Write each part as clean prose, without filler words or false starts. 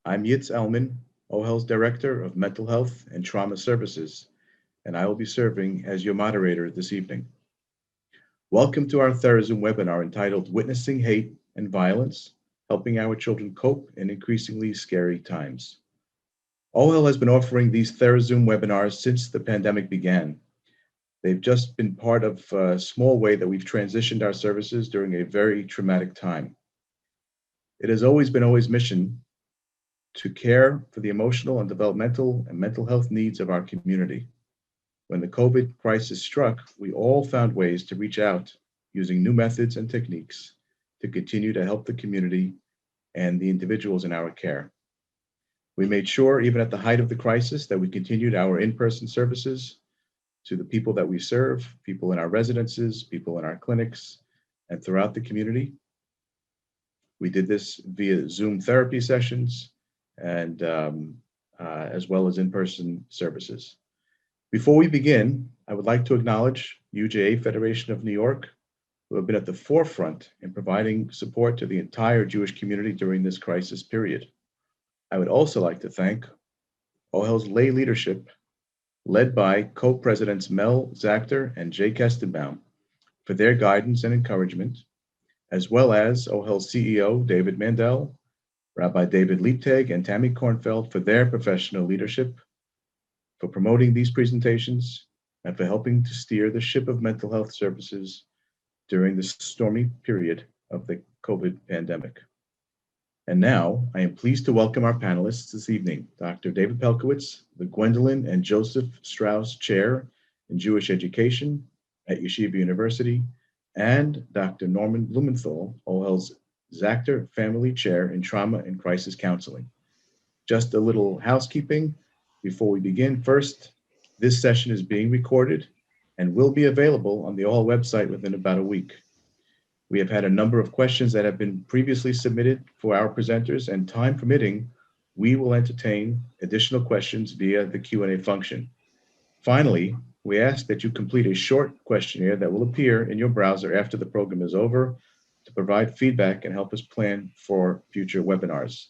I'm Yitz Elman, Ohel's Director of Mental Health and Trauma Services, and I will be serving as your moderator this evening. Welcome to our Zoom webinar entitled Witnessing Hate and Violence, Helping Our Children Cope in Increasingly Scary Times. Ohel has been offering these Zoom webinars since the pandemic began. They've just been part of a small way that we've transitioned our services during a very traumatic time. It has always been Ohel's mission to care for the emotional and developmental and mental health needs of our community. When the COVID crisis struck, we all found ways to reach out using new methods and techniques to continue to help the community and the individuals in our care. We made sure, even at the height of the crisis, that we continued our in-person services to the people that we serve, people in our residences, people in our clinics, and throughout the community. We did this via Zoom therapy sessions and as well as in-person services. Before we begin, I would like to acknowledge UJA Federation of New York, who have been at the forefront in providing support to the entire Jewish community during this crisis period. I would also like to thank Ohel's lay leadership, led by co-presidents Mel Zachter and Jay Kestenbaum, for their guidance and encouragement, as well as Ohel's CEO, David Mandel, Rabbi David Liebtag, and Tammy Kornfeld for their professional leadership, for promoting these presentations, and for helping to steer the ship of mental health services during the stormy period of the COVID pandemic. And now, I am pleased to welcome our panelists this evening, Dr. David Pelcovitz, the Gwendolyn and Joseph Straus Chair in Jewish Education at Yeshiva University, and Dr. Norman Blumenthal, Ohel's Zachter Family Chair in Trauma and Crisis Counseling. Just a little housekeeping before we begin. First, this session is being recorded and will be available on the Ohel website within about a week. We have had a number of questions that have been previously submitted for our presenters, and time permitting, we will entertain additional questions via the Q&A function. Finally, we ask that you complete a short questionnaire that will appear in your browser after the program is over to provide feedback and help us plan for future webinars.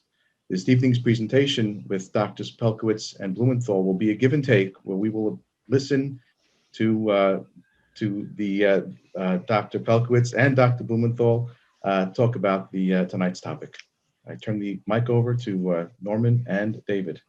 This evening's presentation with Drs. Pelcovitz and Blumenthal will be a give and take, where we will listen to Dr. Pelcovitz and Dr. Blumenthal talk about tonight's topic. I turn the mic over to Norman and David.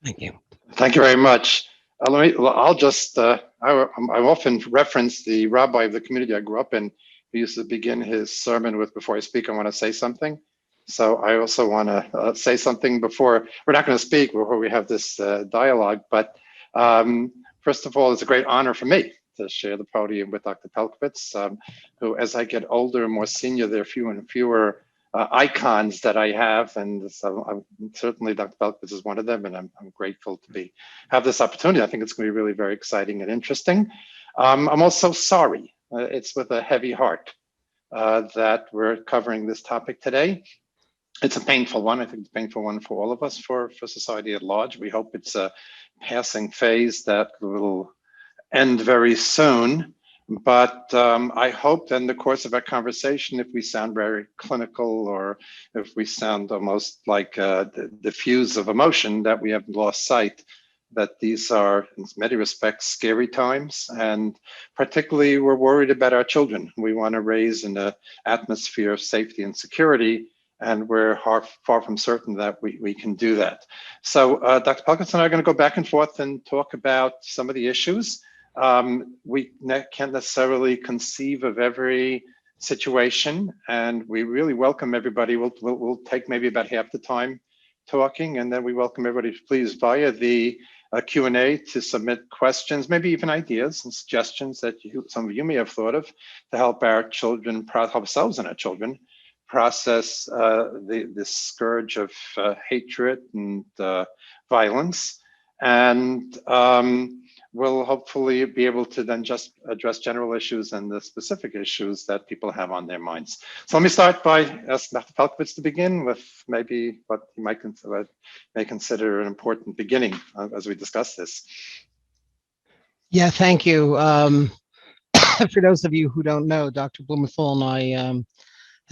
Thank you. Thank you very much. I'll just, I often reference the rabbi of the community I grew up in, who used to begin his sermon with, "Before I speak, I want to say something." So I also want to say something before, we're not going to speak before we have this dialogue, but first of all, it's a great honor for me to share the podium with Dr. Pelcovitz, who, as I get older and more senior, there are fewer and fewer icons that I have, and so certainly Dr. Pelcovitz is one of them, and I'm grateful to have this opportunity. I think it's going to be really very exciting and interesting. I'm also sorry, it's with a heavy heart that we're covering this topic today. It's a painful one. I think it's a painful one for all of us, for society at large. We hope it's a passing phase that will end very soon. But I hope that in the course of our conversation, if we sound very clinical or if we sound almost like the fuse of emotion, that we haven't lost sight that these are, in many respects, scary times. And particularly, we're worried about our children. We want to raise in an atmosphere of safety and security, and we're far from certain that we can do that. So Dr. Pelcovitz and I are going to go back and forth and talk about some of the issues. We can't necessarily conceive of every situation, and we really welcome everybody. We'll take maybe about half the time talking, and then we welcome everybody, please, via the Q&A to submit questions, maybe even ideas and suggestions that some of you may have thought of to help our children, help ourselves and our children process the scourge of hatred and violence. And we'll hopefully be able to then just address general issues and the specific issues that people have on their minds. So let me start by asking Dr. Pelcovitz to begin with maybe what you may consider an important beginning as we discuss this. Yeah, thank you. For those of you who don't know, Dr. Blumenthal and I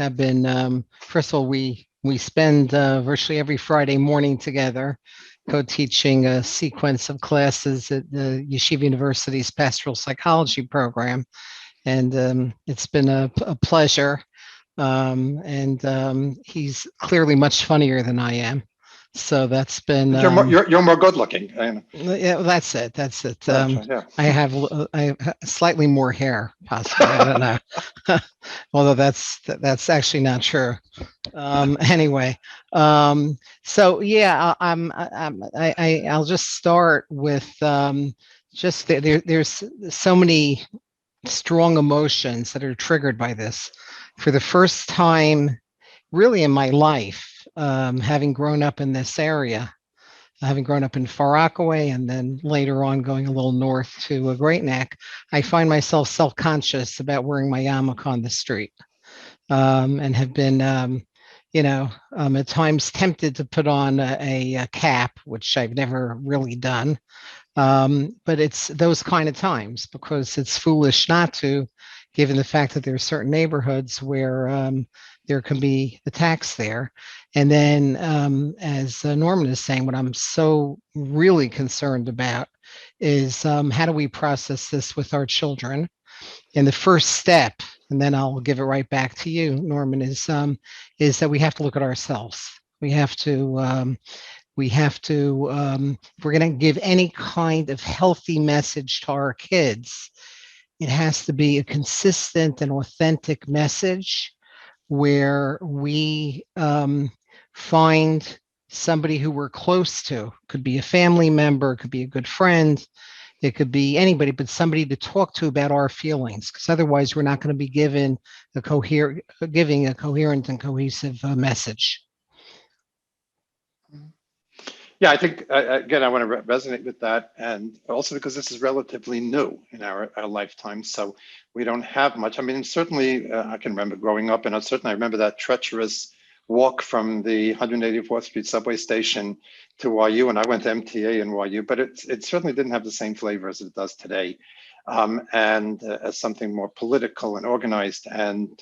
have been, first of all, we We spend virtually every Friday morning together, co-teaching a sequence of classes at the Yeshiva University's Pastoral Psychology program. And it's been a pleasure. And he's clearly much funnier than I am. So that's been. You're more good looking. Yeah, that's it. That's it. Yeah. I have slightly more hair, possibly. I don't know. Although that's actually not true. Anyway, so yeah, I'll just start with just there's so many strong emotions that are triggered by this. For the first time, really in my life, having grown up in this area, having grown up in Far Rockaway and then later on going a little north to Great Neck, I find myself self-conscious about wearing my yarmulke on the street, and have been, at times tempted to put on a cap, which I've never really done. But it's those kind of times because it's foolish not to, given the fact that there are certain neighborhoods where there can be attacks there. And then, as Norman is saying, what I'm so really concerned about is how do we process this with our children? And the first step, and then I'll give it right back to you, Norman, is that we have to look at ourselves. We have to, if we're going to give any kind of healthy message to our kids, it has to be a consistent and authentic message where we find somebody who we're close to. Could be a family member, could be a good friend, it could be anybody, but somebody to talk to about our feelings, because otherwise we're not going to be giving a coherent and cohesive message. Yeah, I think, again, I want to resonate with that. And also because this is relatively new in our lifetime. So we don't have much. I mean, certainly I can remember growing up, and certainly I remember that treacherous walk from the 184th Street subway station to YU. And I went to MTA in YU, but it certainly didn't have the same flavor as it does today. And as something more political and organized. And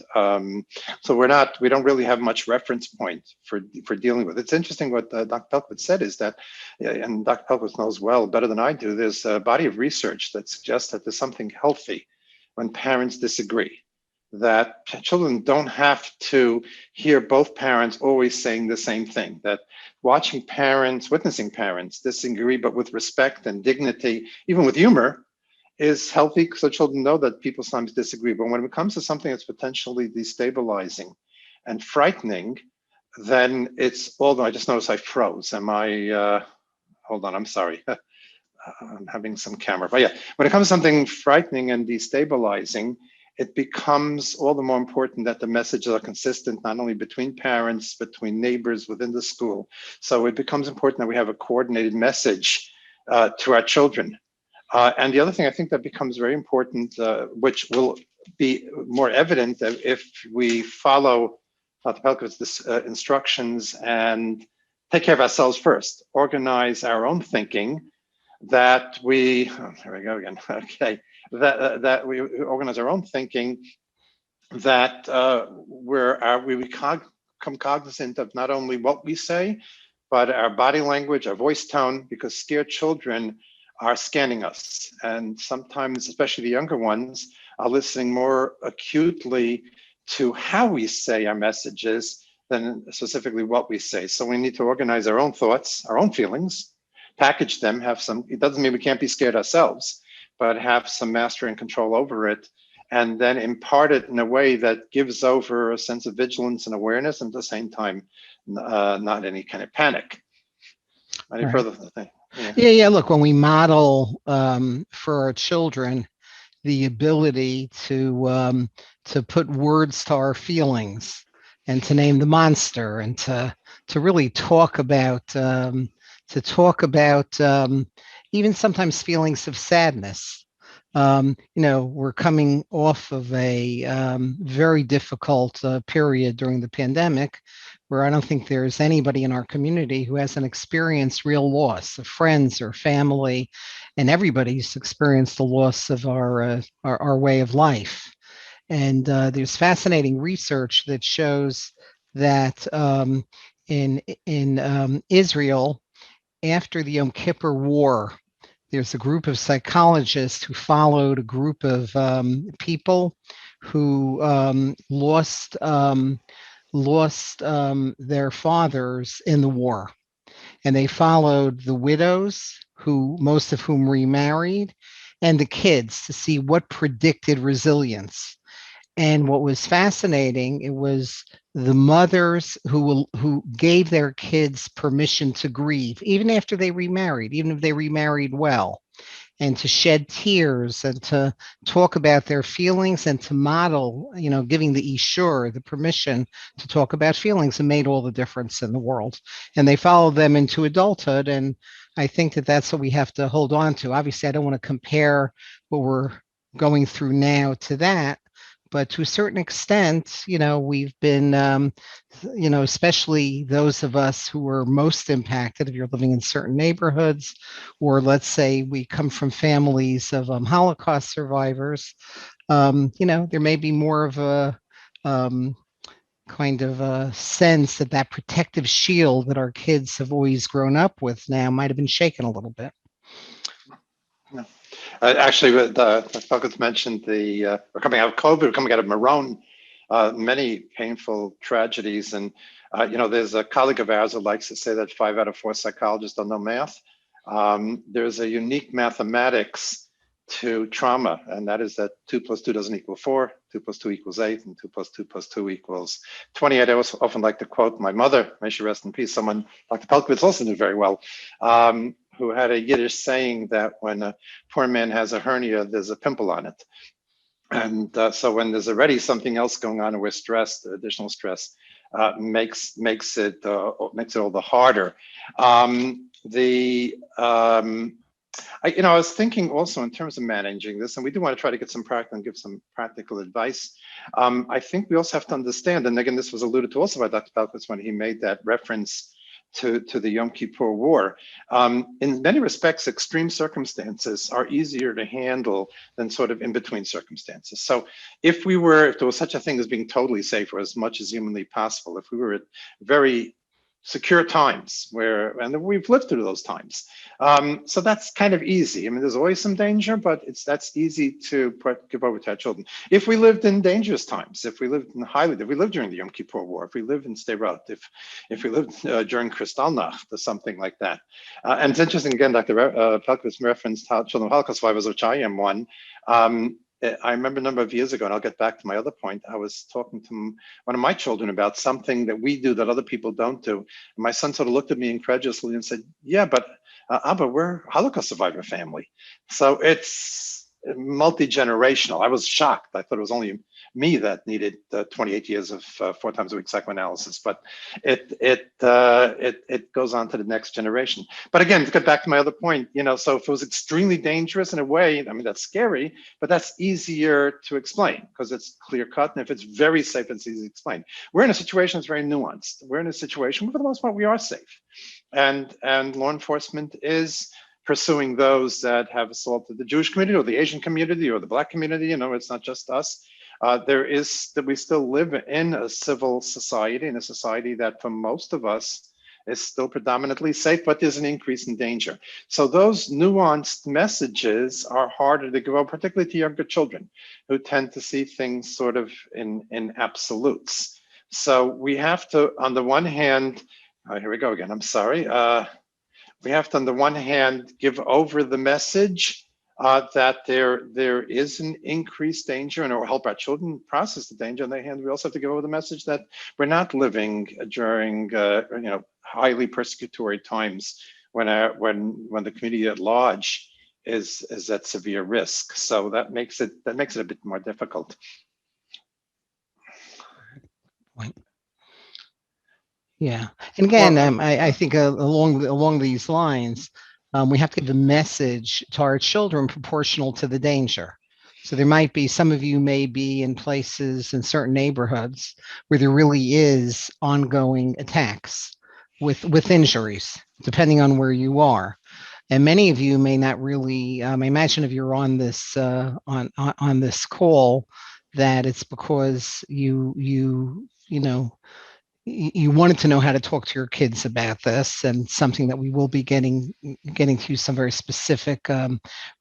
so we don't really have much reference point for dealing with. It's interesting what Dr. Pelcovitz said is that, and Dr. Pelcovitz knows well, better than I do, there's a body of research that suggests that there's something healthy when parents disagree, that children don't have to hear both parents always saying the same thing, that witnessing parents disagree, but with respect and dignity, even with humor, is healthy, so children know that people sometimes disagree. But when it comes to something that's potentially destabilizing and frightening, then it's, although I just noticed I froze. Hold on, I'm sorry. I'm having some camera, but yeah, when it comes to something frightening and destabilizing, it becomes all the more important that the messages are consistent, not only between parents, between neighbors, within the school. So it becomes important that we have a coordinated message to our children. And the other thing I think that becomes very important, which will be more evident if we follow Dr. Pelcovitz's instructions and take care of ourselves first, organize our own thinking, that we, here we go again, okay, that we organize our own thinking, that we become cognizant of not only what we say, but our body language, our voice tone, because scared children are scanning us. And sometimes, especially the younger ones, are listening more acutely to how we say our messages than specifically what we say. So we need to organize our own thoughts, our own feelings, package them, it doesn't mean we can't be scared ourselves, but have some mastery and control over it, and then impart it in a way that gives over a sense of vigilance and awareness, and at the same time, not any kind of panic. Any further thing? Yeah. Look, when we model for our children the ability to put words to our feelings and to name the monster and to really talk about even sometimes feelings of sadness. We're coming off of a very difficult period during the pandemic, where I don't think there's anybody in our community who hasn't experienced real loss of friends or family, and everybody's experienced the loss of our way of life. And there's fascinating research that shows that in Israel, after the Yom Kippur War, there's a group of psychologists who followed a group of people who lost their fathers in the war, and they followed the widows, who most of whom remarried, and the kids to see what predicted resilience. And what was fascinating, it was the mothers who gave their kids permission to grieve, even after they remarried, even if they remarried well, and to shed tears and to talk about their feelings and to model, giving the ishur, the permission to talk about feelings, and made all the difference in the world. And they followed them into adulthood. And I think that that's what we have to hold on to. Obviously, I don't want to compare what we're going through now to that, but to a certain extent, we've been, especially those of us who are most impacted, if you're living in certain neighborhoods, or let's say we come from families of Holocaust survivors, there may be more of a kind of a sense that protective shield that our kids have always grown up with now might have been shaken a little bit. Actually, Pelcovitz mentioned we're coming out of COVID, we're coming out of Meron, many painful tragedies. And, there's a colleague of ours who likes to say that 5 out of 4 psychologists don't know math. There's a unique mathematics to trauma, and that is that 2 + 2 doesn't equal 4, 2 + 2 equals 8, and 2 + 2 + 2 equals 28. I often like to quote my mother, may she rest in peace, someone Dr. Pelcovitz also knew very well, who had a Yiddish saying that when a poor man has a hernia, there's a pimple on it. And so when there's already something else going on and we're stressed, additional stress makes it all the harder. I was thinking also in terms of managing this, and we do want to try to get some practical and give some practical advice. I think we also have to understand, and again, this was alluded to also by Dr. Pelcovitz when he made that reference to the Yom Kippur War. In many respects, extreme circumstances are easier to handle than sort of in-between circumstances. So if there was such a thing as being totally safe or as much as humanly possible, if we were at very secure times and we've lived through those times. So that's kind of easy. I mean, there's always some danger, but that's easy to give over to our children. If we lived in dangerous times, if we lived during the Yom Kippur War, if we lived in Sderot, if we lived during Kristallnacht or something like that. And it's interesting, again, Dr. Pelcovitz referenced Children of Holocaust survivors, which I am one. I remember a number of years ago, and I'll get back to my other point, I was talking to one of my children about something that we do that other people don't do. And my son sort of looked at me incredulously and said, yeah, but Abba, we're a Holocaust survivor family. So it's multi-generational. I was shocked. I thought it was only me that needed 28 years of 4 times a week psychoanalysis, but it goes on to the next generation. But again, to get back to my other point, so if it was extremely dangerous in a way, I mean, that's scary, but that's easier to explain because it's clear cut. And if it's very safe, it's easy to explain. We're in a situation that's very nuanced. We're in a situation where for the most part, we are safe. And law enforcement is pursuing those that have assaulted the Jewish community or the Asian community or the Black community. It's not just us. We still live in a civil society, in a society that for most of us is still predominantly safe, but there's an increase in danger. So those nuanced messages are harder to give out, particularly to younger children who tend to see things sort of in absolutes. So we have to, on the one hand, here we go again, I'm sorry. We have to, on the one hand, give over the message that there is an increased danger and it will help our children process the danger. On the other hand, we also have to give over the message that we're not living during highly persecutory times when the community at large is at severe risk. So that makes it a bit more difficult. Yeah, and again, I think along these lines, we have to give a message to our children proportional to the danger. So there might be, some of you may be in places in certain neighborhoods where there really is ongoing attacks with injuries, depending on where you are. And many of you may not really, I imagine if you're on this on this call, that it's because you you wanted to know how to talk to your kids about this, and something that we will be getting to some very specific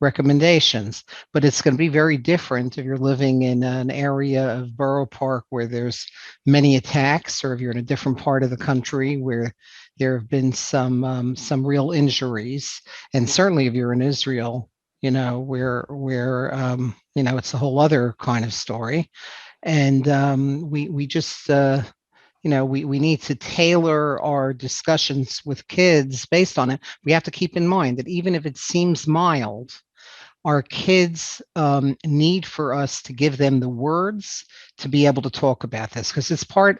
recommendations. But it's going to be very different if you're living in an area of Borough Park where there's many attacks, or if you're in a different part of the country where there have been some real injuries, and certainly if you're in Israel, where it's a whole other kind of story. And we just we need to tailor our discussions with kids based on it. We have to keep in mind that even if it seems mild, our kids need for us to give them the words to be able to talk about this, because it's part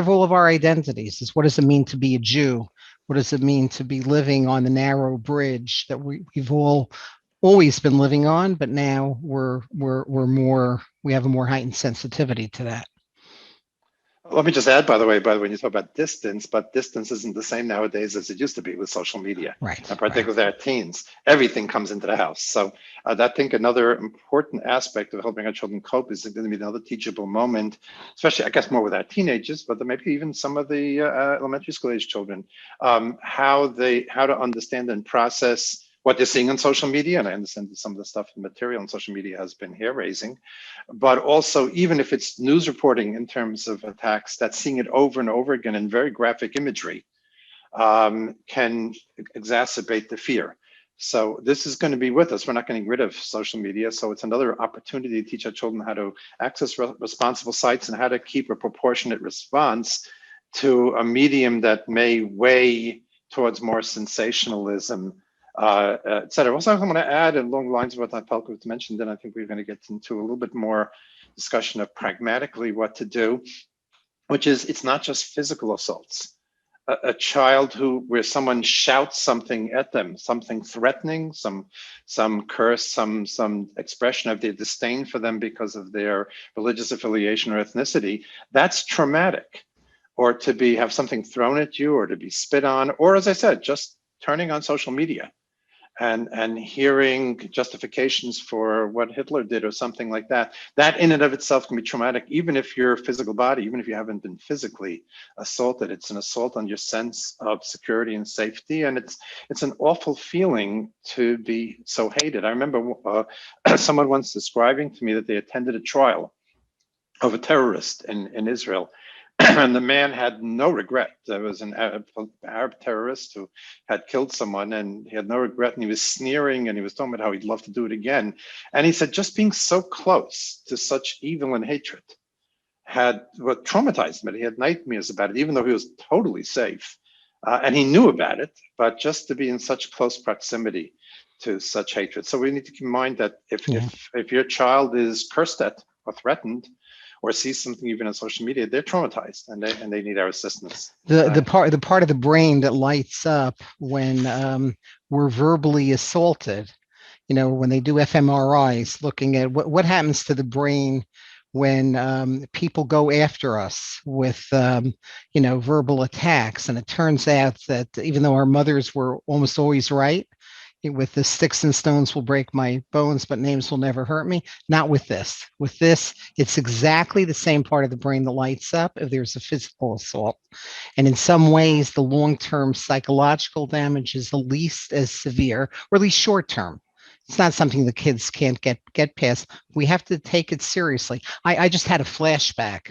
of all of our identities. Is what does it mean to be a Jew? What does it mean to be living on the narrow bridge that we've all always been living on, but now we have a more heightened sensitivity to that. Let me just add, by the way, when you talk about distance, but distance isn't the same nowadays as it used to be with social media. Right. And particularly with our teens, everything comes into the house. So I think another important aspect of helping our children cope is going to be another teachable moment, especially, I guess, more with our teenagers, but maybe even some of the elementary school age children, how to understand and process what they're seeing on social media. And I understand that some of the stuff and material on social media has been hair raising, but also even if it's news reporting in terms of attacks, that seeing it over and over again in very graphic imagery can exacerbate the fear. So this is going to be with us. We're not getting rid of social media. So it's another opportunity to teach our children how to access responsible sites and how to keep a proportionate response to a medium that may weigh towards more sensationalism, et cetera. Also, I'm going to add along the lines of what Pelcovitz mentioned, and I think we're going to get into a little bit more discussion of pragmatically what to do, which is it's not just physical assaults. A child where someone shouts something at them, something threatening, some curse, some expression of their disdain for them because of their religious affiliation or ethnicity, that's traumatic. Or to have something thrown at you, or to be spit on, or as I said, just turning on social media and hearing justifications for what Hitler did or something like that, that in and of itself can be traumatic, even if your physical body, even if you haven't been physically assaulted. It's an assault on your sense of security and safety. And it's an awful feeling to be so hated. I remember someone once describing to me that they attended a trial of a terrorist in Israel. And the man had no regret. There was an Arab terrorist who had killed someone, and he had no regret. And he was sneering, and he was talking about how he'd love to do it again. And he said, just being so close to such evil and hatred had what traumatized him. He had nightmares about it, even though he was totally safe. And he knew about it, but just to be in such close proximity to such hatred. So we need to keep in mind that if your child is cursed at or threatened, or sees something even on social media, they're traumatized and they need our assistance. The part of the brain that lights up when we're verbally assaulted, when they do fMRIs, looking at what happens to the brain when people go after us with verbal attacks. And it turns out that even though our mothers were almost always right, with the sticks and stones will break my bones, but names will never hurt me. Not with this. With this, it's exactly the same part of the brain that lights up if there's a physical assault. And in some ways, the long-term psychological damage is the least as severe, or at least short-term. It's not something the kids can't get past. We have to take it seriously. I just had a flashback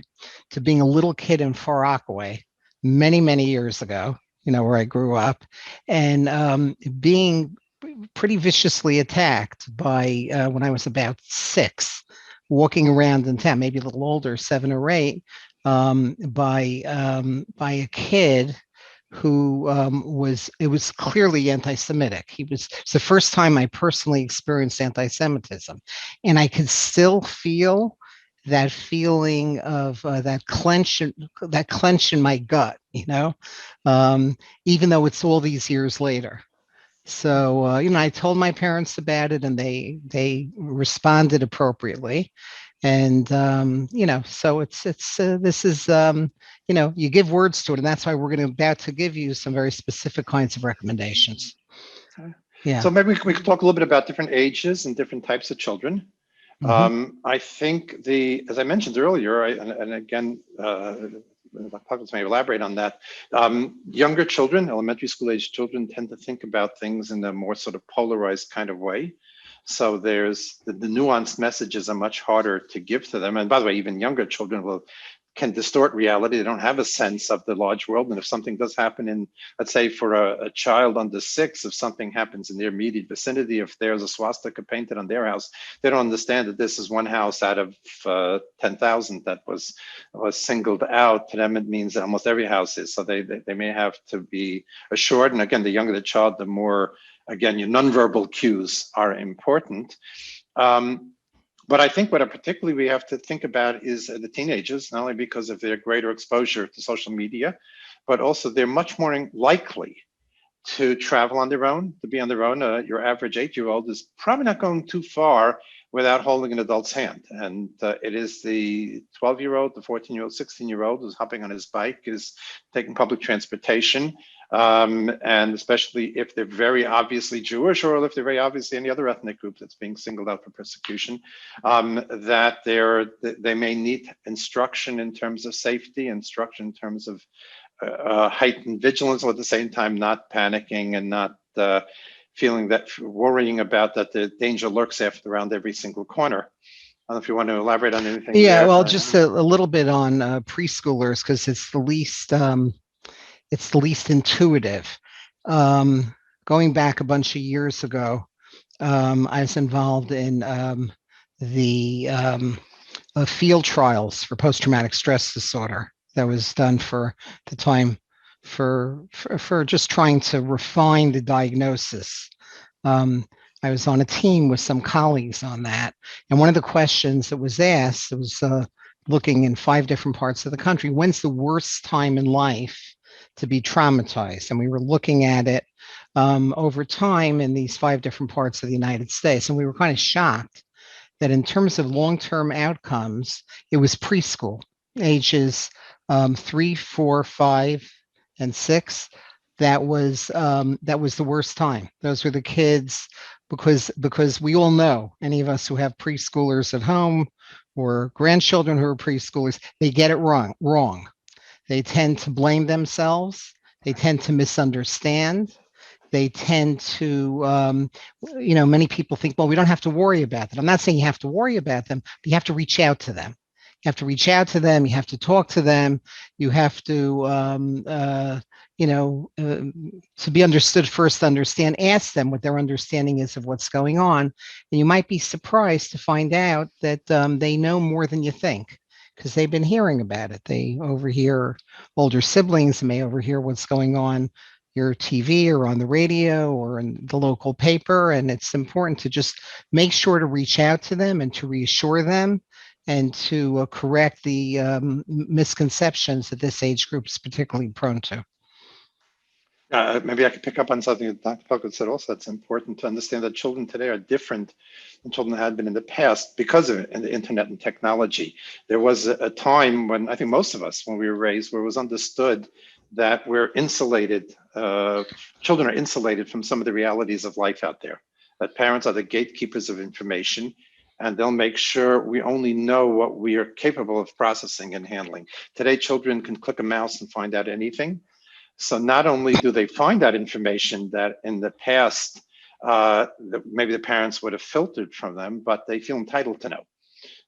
to being a little kid in Far Rockaway many, many years ago, where I grew up, and being pretty viciously attacked by when I was about 6, walking around in town, maybe a little older, 7 or 8, by a kid who was clearly anti-Semitic. It's the first time I personally experienced anti-Semitism, and I could still feel that feeling of that clench in my gut, even though it's all these years later. So, I told my parents about it, and they responded appropriately. And, so this is, you give words to it, and that's why we're about to give you some very specific kinds of recommendations. Yeah. So maybe we could talk a little bit about different ages and different types of children. Mm-hmm. I think as I mentioned earlier, and again, Dr. Pelcovitz may elaborate on that. Younger children, elementary school age children, tend to think about things in a more sort of polarized kind of way. So there's the nuanced messages are much harder to give to them. And by the way, even younger children can distort reality. They don't have a sense of the large world. And if something does happen in, let's say for a child under 6, if something happens in their immediate vicinity, if there's a swastika painted on their house, they don't understand that this is one house out of 10,000 that was singled out. To them, it means that almost every house is. So they may have to be assured. And again, the younger the child, the more, again, your nonverbal cues are important. But I think what particularly we have to think about is the teenagers, not only because of their greater exposure to social media, but also they're much more likely to travel on their own, to be on their own. Your average 8-year-old is probably not going too far without holding an adult's hand. And it is the 12-year-old, the 14-year-old, 16-year-old who's hopping on his bike, is taking public transportation. And especially if they're very obviously Jewish, or if they're very obviously any other ethnic group that's being singled out for persecution, that they may need instruction in terms of safety, instruction in terms of heightened vigilance, or at the same time not panicking and not worrying about that the danger lurks around every single corner. I don't know if you want to elaborate on anything. Yeah, well, just a little bit on preschoolers, because it's the least intuitive. Going back a bunch of years ago, I was involved in the field trials for post-traumatic stress disorder that was done for the time for just trying to refine the diagnosis. I was on a team with some colleagues on that, and one of the questions that was asked was looking in 5 different parts of the country, when's the worst time in life to be traumatized? And we were looking at it over time in these 5 different parts of the United States. And we were kind of shocked that in terms of long-term outcomes, it was preschool, ages 3, 4, 5, and 6. That was the worst time. Those were the kids, because we all know, any of us who have preschoolers at home or grandchildren who are preschoolers, they get it wrong. They tend to blame themselves. They tend to misunderstand. They tend to, many people think, well, we don't have to worry about them. I'm not saying you have to worry about them, but you have to reach out to them. You have to reach out to them. You have to talk to them. You have to, to be understood first, understand, ask them what their understanding is of what's going on. And you might be surprised to find out that they know more than you think, because they've been hearing about it. They overhear older siblings, and may overhear what's going on your TV or on the radio or in the local paper. And it's important to just make sure to reach out to them and to reassure them and to correct the misconceptions that this age group is particularly prone to. Maybe I could pick up on something that Dr. Pelcovitz said also. It's important to understand that children today are different than children had been in the past because of the internet and technology. There was a time when I think most of us, when we were raised, where it was understood that we're insulated, children are insulated from some of the realities of life out there, that parents are the gatekeepers of information, and they'll make sure we only know what we are capable of processing and handling. Today, children can click a mouse and find out anything. So not only do they find that information that in the past, maybe the parents would have filtered from them, but they feel entitled to know.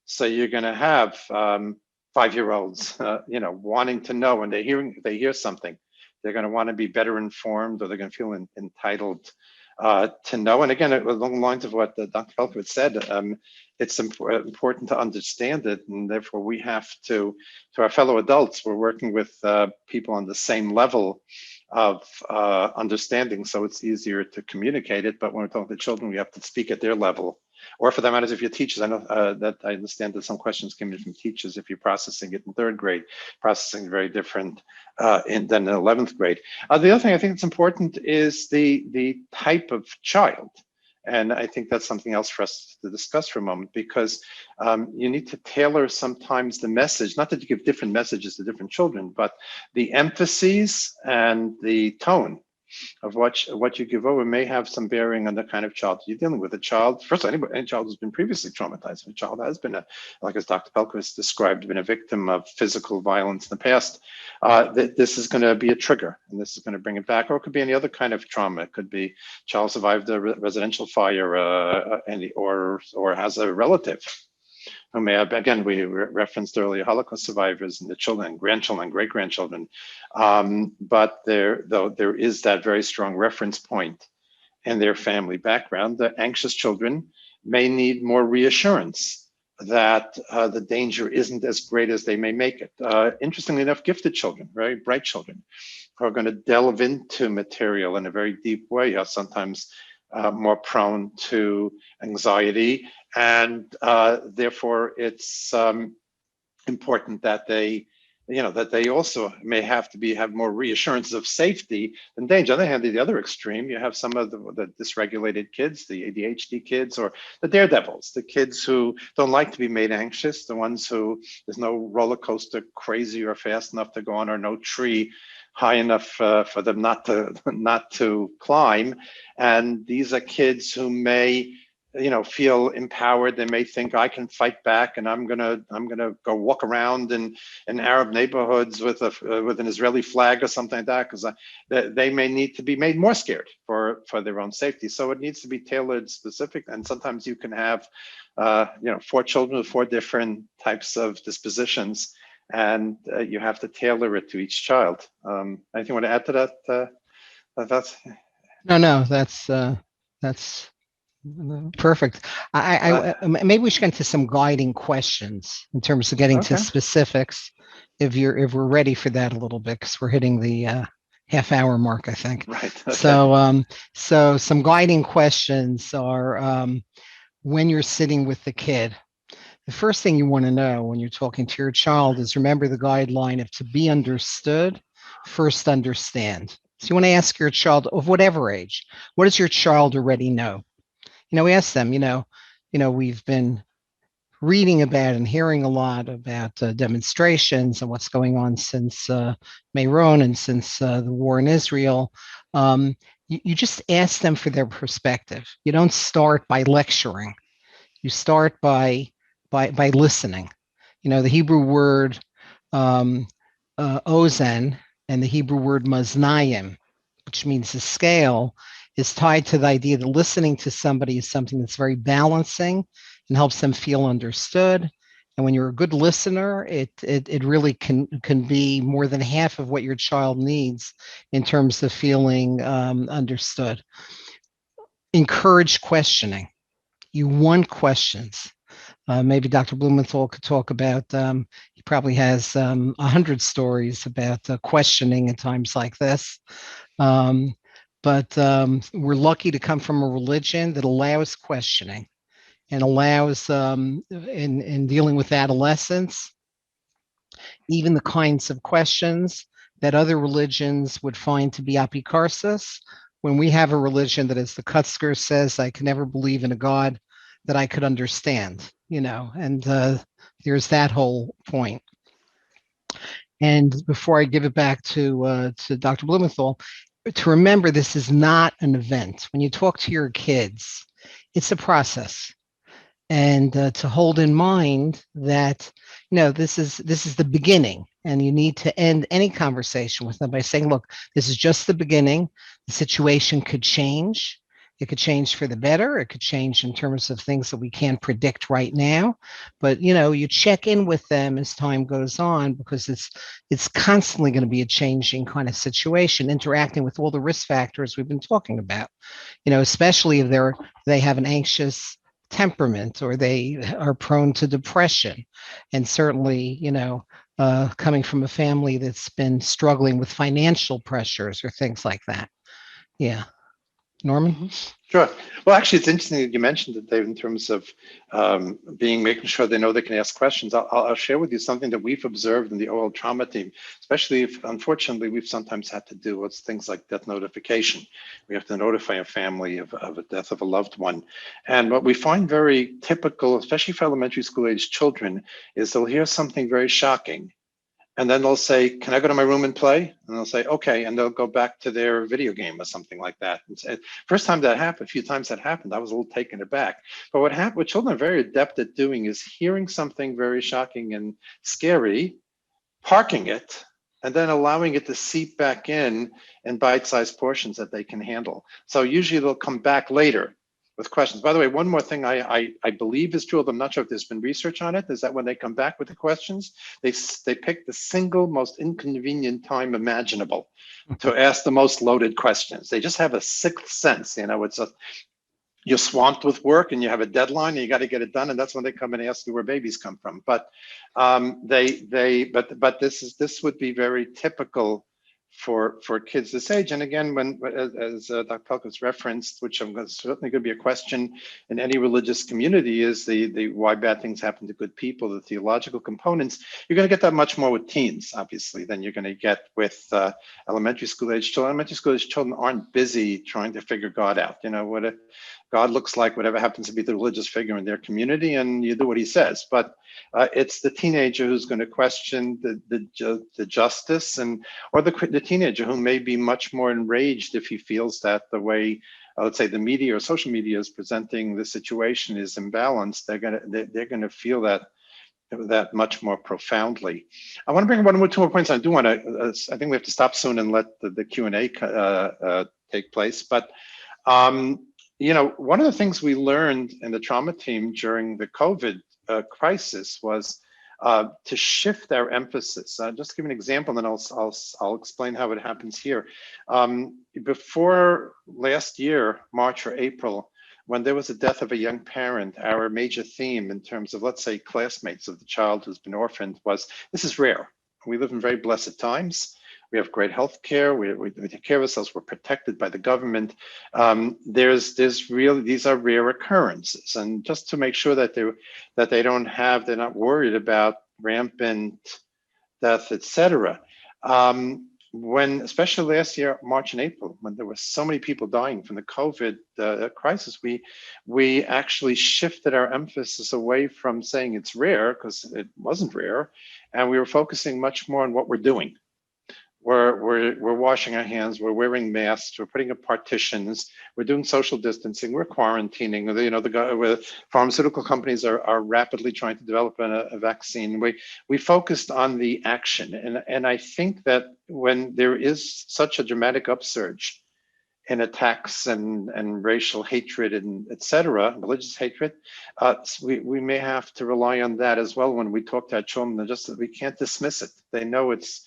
So you're going to have 5-year-olds, wanting to know when they hear something, they're going to want to be better informed, or they're going to feel entitled to know. And again, along the lines of what Dr. Pelcovitz said, it's important to understand it, and therefore we have to our fellow adults, we're working with people on the same level of understanding, so it's easier to communicate it. But when we're talking to children, we have to speak at their level. Or for that matter, if you're teachers, I know that I understand that some questions came in from teachers. If you're processing it in 3rd grade, processing very different than in 11th grade. The other thing I think that's important is the type of child. And I think that's something else for us to discuss for a moment, because you need to tailor sometimes the message, not that you give different messages to different children, but the emphases and the tone. of what you give over may have some bearing on the kind of child you're dealing with. A child, first of all, any child who's been previously traumatized, if a child has been, like as Dr. Pelcovitz described, been a victim of physical violence in the past, this is going to be a trigger, and this is going to bring it back. Or it could be any other kind of trauma. It could be child survived a residential fire, or has a relative who may have, again, we referenced earlier Holocaust survivors and the children, grandchildren, great-grandchildren. But there is that very strong reference point in their family background. The anxious children may need more reassurance that the danger isn't as great as they may make it. Interestingly enough, gifted children, very bright children, who are going to delve into material in a very deep way, are sometimes more prone to anxiety, and therefore it's important that they, that they also may have more reassurance of safety than danger. On the other hand, the other extreme, you have some of the dysregulated kids, the ADHD kids, or the daredevils, the kids who don't like to be made anxious, the ones who there's no roller coaster crazy or fast enough to go on, or no tree high enough for them not to climb. And these are kids who may feel empowered. They may think, I can fight back, and I'm gonna go walk around in Arab neighborhoods with an Israeli flag or something like that, because they may need to be made more scared for their own safety. So it needs to be tailored specific. And sometimes you can have 4 children with 4 different types of dispositions, and you have to tailor it to each child. Anything you want to add to that? That's No, that's perfect. I maybe we should get into some guiding questions in terms of getting to specifics, if we're ready for that a little bit, because we're hitting the half-hour mark, I think. Right. Okay. So some guiding questions are, when you're sitting with the kid, the first thing you want to know when you're talking to your child is, remember the guideline of to be understood, first understand. So you want to ask your child of whatever age, what does your child already know? We ask them, we've been reading about and hearing a lot about demonstrations and what's going on since Meron and since the war in Israel. You just ask them for their perspective. You don't start by lecturing. You start by listening. The Hebrew word ozen and the Hebrew word maznayim, which means the scale, is tied to the idea that listening to somebody is something that's very balancing and helps them feel understood. And when you're a good listener, it really can be more than half of what your child needs in terms of feeling understood. Encourage questioning. You want questions. Maybe Dr. Blumenthal could talk about, he probably has 100 stories about questioning at times like this. But we're lucky to come from a religion that allows questioning and allows, in dealing with adolescence, even the kinds of questions that other religions would find to be apikarsis. When we have a religion that, as the Kutzker says, I can never believe in a God that I could understand, and there's that whole point. And before I give it back to Dr. Blumenthal, to remember, this is not an event. When you talk to your kids, it's a process. And to hold in mind that, this is the beginning, and you need to end any conversation with them by saying, look, this is just the beginning. The situation could change. It could change for the better. It could change in terms of things that we can't predict right now. But, you check in with them as time goes on, because it's constantly going to be a changing kind of situation, interacting with all the risk factors we've been talking about, especially if they have an anxious temperament, or they are prone to depression. And certainly, coming from a family that's been struggling with financial pressures or things like that. Yeah. Norman? Sure. Well, actually, it's interesting that you mentioned it, Dave, in terms of making sure they know they can ask questions. I'll share with you something that we've observed in the Ohel trauma team, especially if, unfortunately, we've sometimes had to do with things like death notification. We have to notify a family of a death of a loved one. And what we find very typical, especially for elementary school age children, is they'll hear something very shocking. And then they'll say, can I go to my room and play? And they'll say, okay. And they'll go back to their video game or something like that. And say, first time that happened, a few times that happened, I was a little taken aback. But what children are very adept at doing is hearing something very shocking and scary, parking it, and then allowing it to seep back in bite-sized portions that they can handle. So usually they'll come back later with questions. By the way, one more thing I believe is true, although I'm not sure if there's been research on it, is that when they come back with the questions, they pick the single most inconvenient time imaginable to ask the most loaded questions. They just have a sixth sense, you're swamped with work and you have a deadline and you got to get it done, and that's when they come and ask you where babies come from. But this would be very typical for kids this age. And again, as Dr. Pelcovitz referenced, which certainly going to be a question in any religious community, is the why bad things happen to good people, the theological components. You're going to get that much more with teens, obviously, than you're going to get with elementary school age children. Elementary school age children aren't busy trying to figure God out. What God looks like, whatever happens to be the religious figure in their community, and you do what he says. But it's the teenager who's going to question the justice, or the teenager who may be much more enraged if he feels that the way, let's say, the media or social media is presenting the situation is imbalanced. They're gonna feel that much more profoundly. I want to bring one or two more points. I do want to. I think we have to stop soon and let the Q&A take place. But one of the things we learned in the trauma team during the COVID crisis was to shift our emphasis. Just to give an example, and then I'll explain how it happens here. Before last year, March or April, when there was a death of a young parent, our major theme in terms of, let's say, classmates of the child who's been orphaned was, this is rare. We live in very blessed times. We have great health care. We take care of ourselves. We're protected by the government. These are rare occurrences. And just to make sure that they're not worried about rampant death, etc. Especially last year, March and April, when there were so many people dying from the COVID crisis, we actually shifted our emphasis away from saying it's rare, because it wasn't rare, and we were focusing much more on what we're doing. We're washing our hands, we're wearing masks, we're putting up partitions, we're doing social distancing, we're quarantining. The pharmaceutical companies are rapidly trying to develop a vaccine. We focused on the action, and I think that when there is such a dramatic upsurge in attacks and racial hatred and etc., religious hatred, we may have to rely on that as well when we talk to our children. Just that we can't dismiss it. They know it's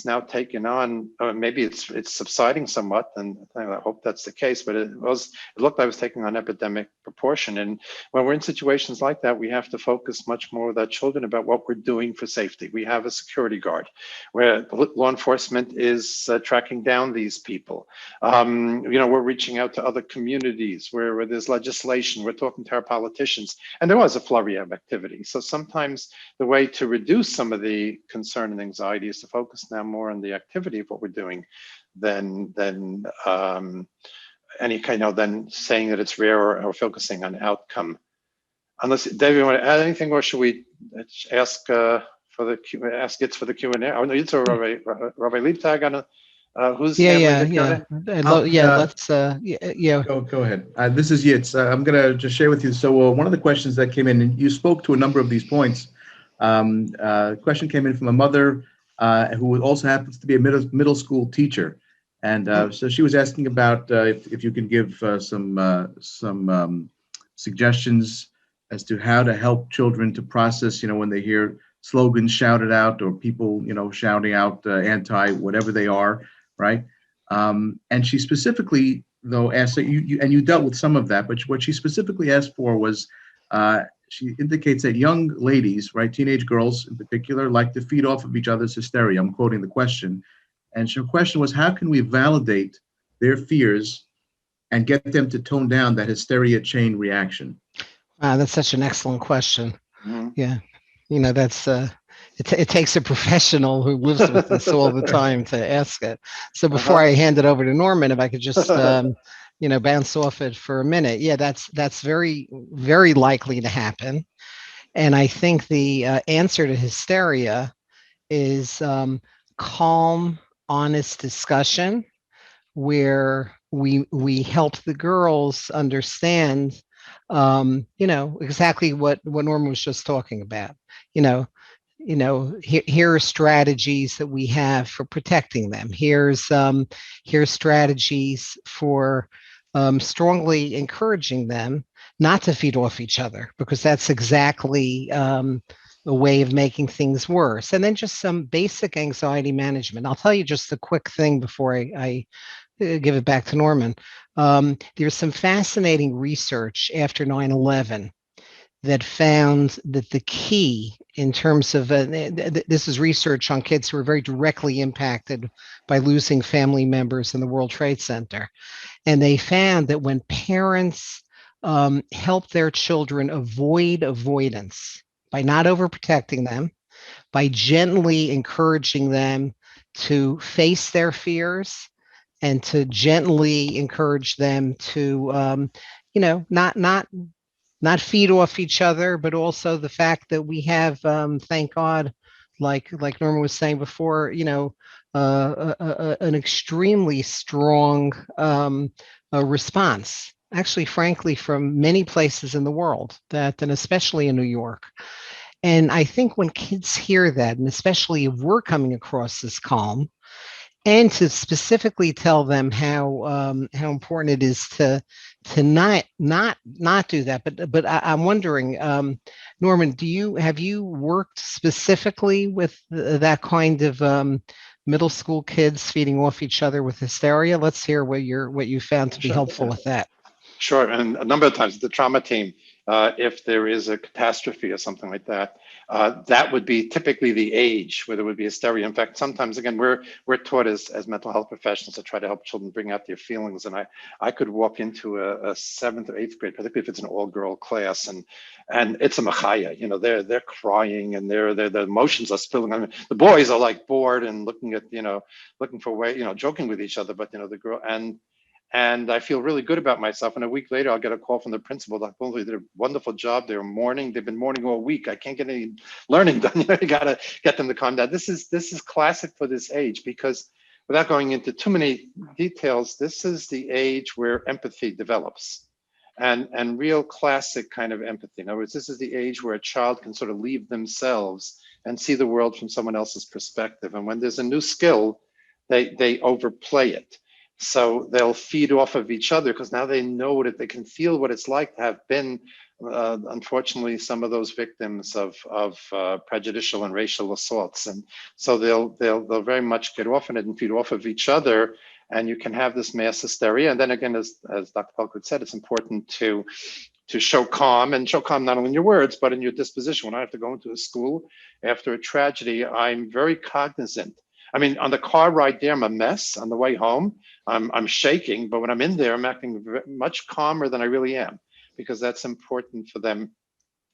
now taken on. Maybe it's subsiding somewhat, and I hope that's the case. But it looked like it was taking on epidemic proportion. And when we're in situations like that, we have to focus much more with our children about what we're doing for safety. We have a security guard, where law enforcement is tracking down these people. We're reaching out to other communities where there's legislation. We're talking to our politicians, and there was a flurry of activity. So sometimes the way to reduce some of the concern and anxiety is to focus now more on the activity of what we're doing than any kind of then saying that it's rare or focusing on outcome. Unless, David, you want to add anything, or should we ask for the Q&A? Oh no, it's Rabbi Liebtag on a. Who's let's Go ahead. This is Yitz. I'm gonna just share with you. So one of the questions that came in, and you spoke to a number of these points. Question came in from a mother who also happens to be a middle school teacher, and so she was asking about if you can give some suggestions as to how to help children to process, when they hear slogans shouted out, or people, shouting out anti whatever they are, right? And she specifically, though, asked that you dealt with some of that, but what she specifically asked for was, she indicates that young ladies, right, teenage girls in particular, like to feed off of each other's hysteria. I'm quoting the question. And her question was, how can we validate their fears and get them to tone down that hysteria chain reaction? Wow, that's such an excellent question. Mm-hmm. Yeah. That's it takes a professional who lives with this all the time to ask it. So before I hand it over to Norman, if I could just bounce off it for a minute. Yeah, that's very, very likely to happen. And I think the answer to hysteria is calm, honest discussion where we help the girls understand, exactly what Norman was just talking about. You know, here are strategies that we have for protecting them. Here's strategies for strongly encouraging them not to feed off each other, because that's exactly a way of making things worse. And then just some basic anxiety management. I'll tell you just a quick thing before I give it back to Norman. There's some fascinating research after 9/11 that found that the key in terms of this is research on kids who were very directly impacted by losing family members in the World Trade Center. And they found that when parents help their children avoid avoidance by not overprotecting them, by gently encouraging them to face their fears, and to gently encourage them to not feed off each other, but also the fact that we have, thank God, like Norma was saying before, an extremely strong response, actually, frankly, from many places in the world, and especially in New York. And I think when kids hear that, and especially if we're coming across as calm, and to specifically tell them how important it is to not do that. But I'm wondering, Norman, have you worked specifically with that kind of middle school kids feeding off each other with hysteria? Let's hear what you found to be Sure. helpful with that. Sure, and a number of times the trauma team, if there is a catastrophe or something like that, that would be typically the age where there would be hysteria. In fact, sometimes again we're taught as mental health professionals to try to help children bring out their feelings. And I could walk into a 7th or 8th grade, particularly if it's an all-girl class, and it's a machaya. They're crying and their emotions are spilling. I mean, the boys are like bored and looking for way, joking with each other, but the girl and I feel really good about myself. And a week later, I'll get a call from the principal. Like, well, they did a wonderful job. They've been mourning all week. I can't get any learning done. You got to get them to calm down. This is classic for this age, because without going into too many details, this is the age where empathy develops, and real classic kind of empathy. In other words, this is the age where a child can sort of leave themselves and see the world from someone else's perspective. And when there's a new skill, they overplay it. So they'll feed off of each other because now they know that they can feel what it's like to have been, unfortunately, some of those victims of prejudicial and racial assaults. And so they'll very much get off on it and feed off of each other. And you can have this mass hysteria. And then again, as Dr. Pelcovitz said, it's important to show calm, and show calm not only in your words, but in your disposition. When I have to go into a school after a tragedy, I'm very cognizant. I mean, on the car ride there, I'm a mess. On the way home, I'm shaking. But when I'm in there, I'm acting much calmer than I really am, because that's important for them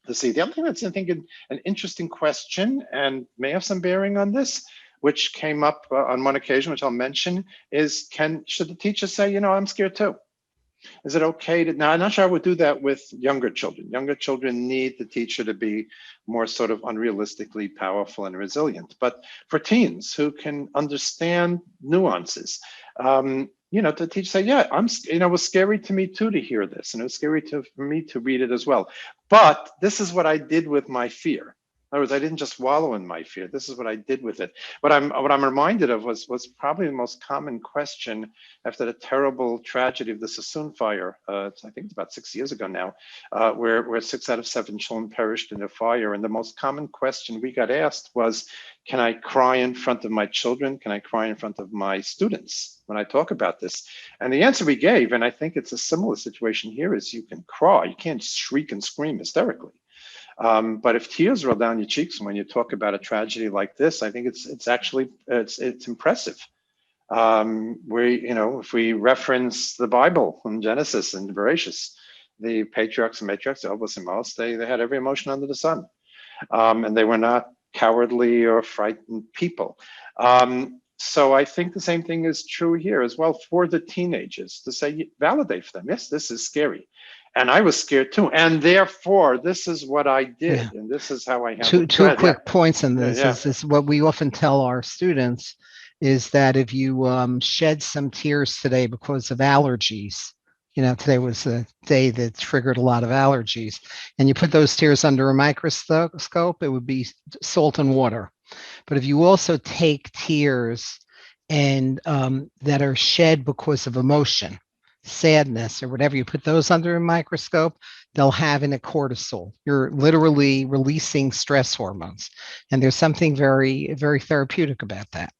to see. The other thing that's, I think, an interesting question, and may have some bearing on this, which came up on one occasion, which I'll mention, is should the teacher say, I'm scared too? Is it okay to, now I'm not sure I would do that with younger children. Younger children need the teacher to be more sort of unrealistically powerful and resilient. But for teens who can understand nuances, the teacher say, yeah, it was scary to me too to hear this, and it was scary for me to read it as well. But this is what I did with my fear. In other words, I didn't just wallow in my fear. This is what I did with it. What I'm reminded of was probably the most common question after the terrible tragedy of the Sassoon fire. I think it's about 6 years ago now, where 6 out of 7 children perished in the fire. And the most common question we got asked was, can I cry in front of my children? Can I cry in front of my students when I talk about this? And the answer we gave, and I think it's a similar situation here, is you can cry. You can't shriek and scream hysterically. But if tears roll down your cheeks when you talk about a tragedy like this, I think it's actually impressive. If we reference the Bible in Genesis and Bereshit, the patriarchs and matriarchs, the Obos and Mos, they had every emotion under the sun, and they were not cowardly or frightened people. So I think the same thing is true here as well for the teenagers, to say, validate for them. Yes, this is scary. And I was scared too. And therefore, this is what I did. Yeah. And this is how I handled it. Two Go ahead, quick points in this Yeah. is what we often tell our students is that if you shed some tears today because of allergies, today was a day that triggered a lot of allergies, and you put those tears under a microscope, it would be salt and water. But if you also take tears and that are shed because of emotion, sadness, or whatever, you put those under a microscope, they'll have in a cortisol. You're literally releasing stress hormones, and there's something very, very therapeutic about that.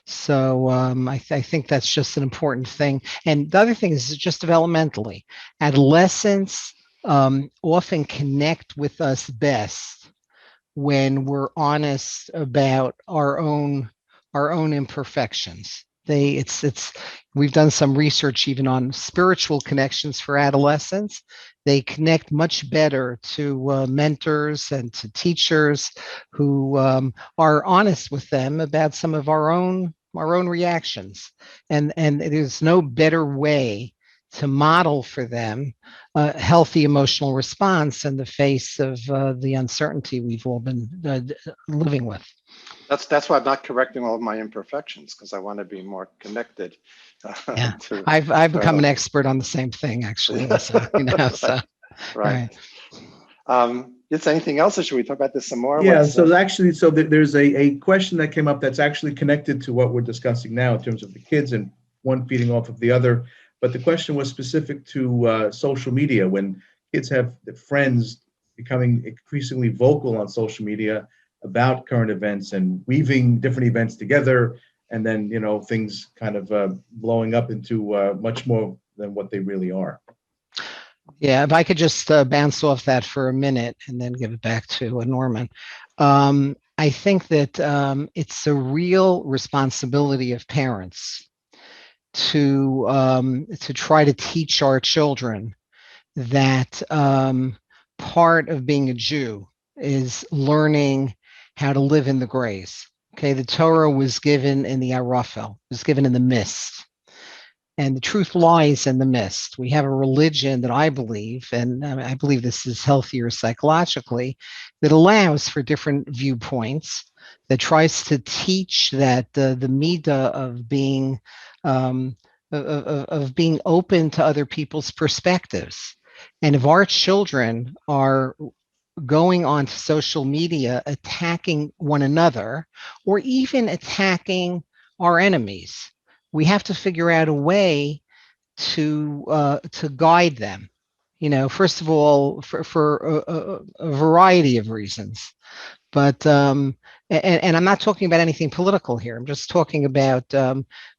So I think that's just an important thing. And the other thing is just developmentally, adolescents often connect with us best when we're honest about our own imperfections. We've done some research even on spiritual connections for adolescents. They connect much better to mentors and to teachers who are honest with them about some of our own reactions. And there's no better way to model for them a healthy emotional response in the face of the uncertainty we've all been living with. That's why I'm not correcting all of my imperfections, because I want to be more connected. Yeah, I've become an expert on the same thing, actually. So, right. Is anything else, or should we talk about this some more? Yeah. So there's a question that came up that's actually connected to what we're discussing now in terms of the kids and one feeding off of the other. But the question was specific to social media. When kids have friends becoming increasingly vocal on social media about current events and weaving different events together, and then things kind of blowing up into much more than what they really are. Yeah, if I could just bounce off that for a minute and then give it back to Norman. I think that it's a real responsibility of parents to try to teach our children that part of being a Jew is learning how to live in the grays. Okay, the Torah was given in the Arafel, was given in the mist. And the truth lies in the mist. We have a religion that I believe, and I believe this is healthier psychologically, that allows for different viewpoints, that tries to teach that the midah of being open to other people's perspectives. And if our children are going on to social media attacking one another, or even attacking our enemies, we have to figure out a way to guide them. First of all, for a variety of reasons. But and I'm not talking about anything political here. I'm just talking about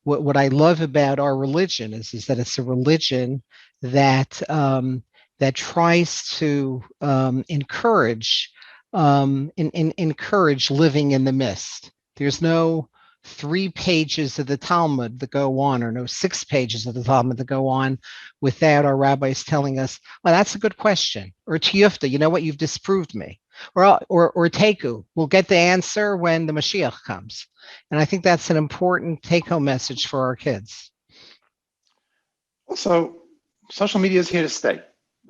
what I love about our religion is that it's a religion that that tries to encourage living in the mist. There's no 3 pages of the Talmud that go on, or no 6 pages of the Talmud that go on without our rabbis telling us, well, that's a good question. Or Tiyufta, you know what, you've disproved me. Or Teku, we'll get the answer when the Mashiach comes. And I think that's an important take-home message for our kids. Also, social media is here to stay.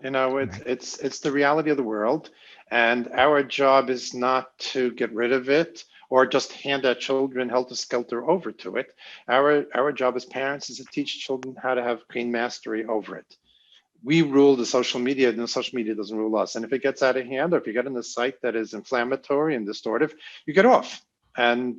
It's the reality of the world. And our job is not to get rid of it or just hand our children helter-skelter over to it. Our job as parents is to teach children how to have clean mastery over it. We rule the social media, and the social media doesn't rule us. And if it gets out of hand, or if you get on a site that is inflammatory and distortive, you get off. And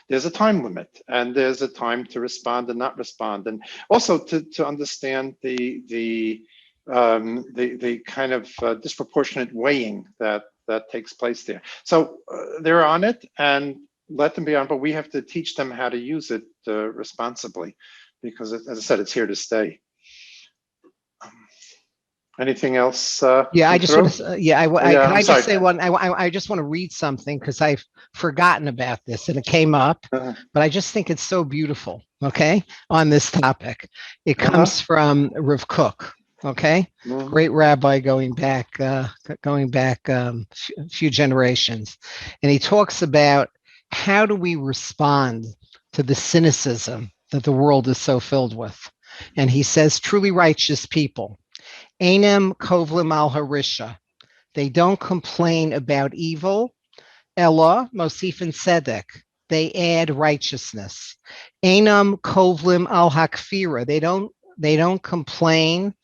there's a time limit, and there's a time to respond and not respond, and also to understand the kind of disproportionate weighing that takes place there. So they're on it, and let them be on, but we have to teach them how to use it responsibly, because as I said, it's here to stay. Anything else? Yeah, I just want to. I just say one? I just want to read something because I've forgotten about this and it came up, but I just think it's so beautiful. Okay, on this topic, it comes from Rav Kook. Okay, great rabbi going back a few generations, and he talks about how do we respond to the cynicism that the world is so filled with. And he says, truly righteous people, Einem kovlim al harisha. They don't complain about evil. Ella mosifin tzedek. They add righteousness. Einam kovlim al hakfira. They don't complain